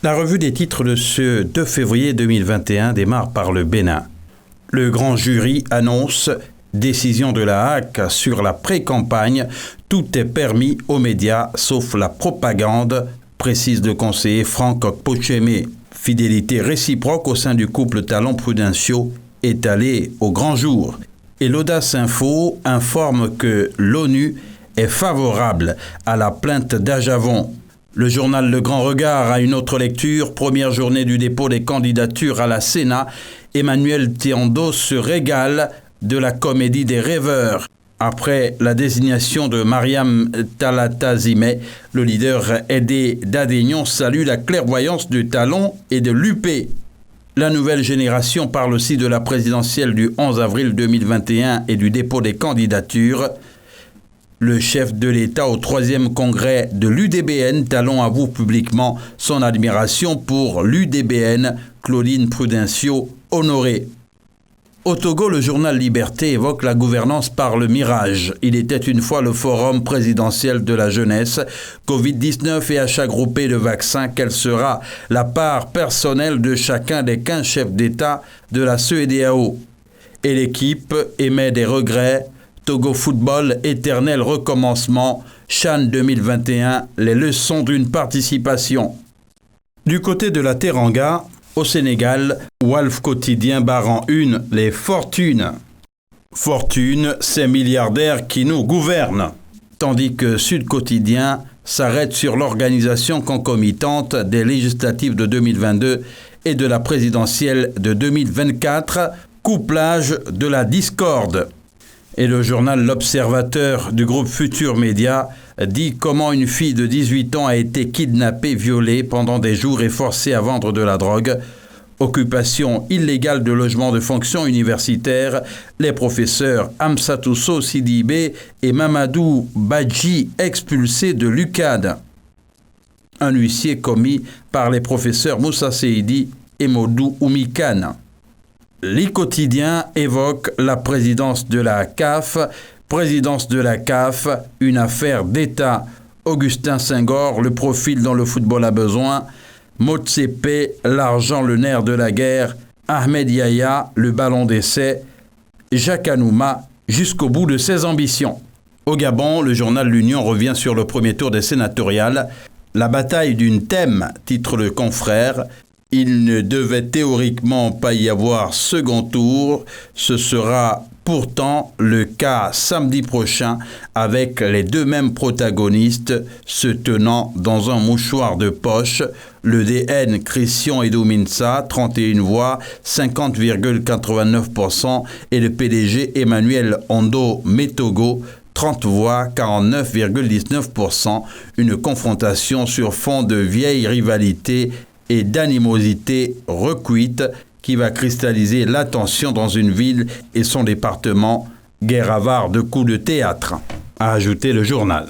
La revue des titres de ce 2 février 2021 démarre par le Bénin. Le grand jury annonce décision de la HAC sur la pré-campagne. Tout est permis aux médias sauf la propagande, précise le conseiller Franck Pochemé. Fidélité réciproque au sein du couple Talon-Prudencio étalée au grand jour. Et l'Audace Info informe que l'ONU est favorable à la plainte d'Ajavon. Le journal Le Grand Regard a une autre lecture. Première journée du dépôt des candidatures à la Sénat. Emmanuel Tiando se régale de la comédie des rêveurs. Après la désignation de Mariam Talata Zimé, le leader Aidé Dadegnon salue la clairvoyance du Talon et de l'UP. La nouvelle génération parle aussi de la présidentielle du 11 avril 2021 et du dépôt des candidatures. Le chef de l'État au 3e congrès de l'UDBN, Talon avoue publiquement son admiration pour l'UDBN, Claudine Prudencio honorée. Au Togo, le journal Liberté évoque la gouvernance par le mirage. Il était une fois le forum présidentiel de la jeunesse. Covid-19 et achat groupé de vaccins, quelle sera la part personnelle de chacun des 15 chefs d'État de la CEDEAO? Et l'équipe émet des regrets. Togo Football, éternel recommencement. CHAN 2021, les leçons d'une participation. Du côté de la Teranga, au Sénégal, Walf Quotidien barre en une les fortunes. Fortune, ces milliardaires qui nous gouvernent. Tandis que Sud Quotidien s'arrête sur l'organisation concomitante des législatives de 2022 et de la présidentielle de 2024, couplage de la discorde. Et le journal L'Observateur du groupe Futur Média dit comment une fille de 18 ans a été kidnappée, violée pendant des jours et forcée à vendre de la drogue. Occupation illégale de logements de fonction universitaire. Les professeurs Amsatousso Sidibé et Mamadou Badji expulsés de l'UCAD. Un huissier commis par les professeurs Moussa Seidi et Modou Oumikane. L'I-Quotidien évoque la présidence de la CAF. Présidence de la CAF, une affaire d'État. Augustin Senghor, le profil dont le football a besoin. Motsepe, l'argent, le nerf de la guerre. Ahmed Yahya, le ballon d'essai. Jacques Anouma, jusqu'au bout de ses ambitions. Au Gabon, le journal L'Union revient sur le premier tour des sénatoriales. La bataille d'une thème, titre le confrère. Il ne devait théoriquement pas y avoir second tour. Ce sera pourtant le cas samedi prochain avec les deux mêmes protagonistes se tenant dans un mouchoir de poche. Le DN Christian Edouminsa, 31 voix, 50,89% et le PDG Emmanuel Ondo Metogo, 30 voix, 49,19%. Une confrontation sur fond de vieille rivalité et d'animosité recuite qui va cristalliser l'attention dans une ville et son département, guerre avare de coups de théâtre, a ajouté le journal.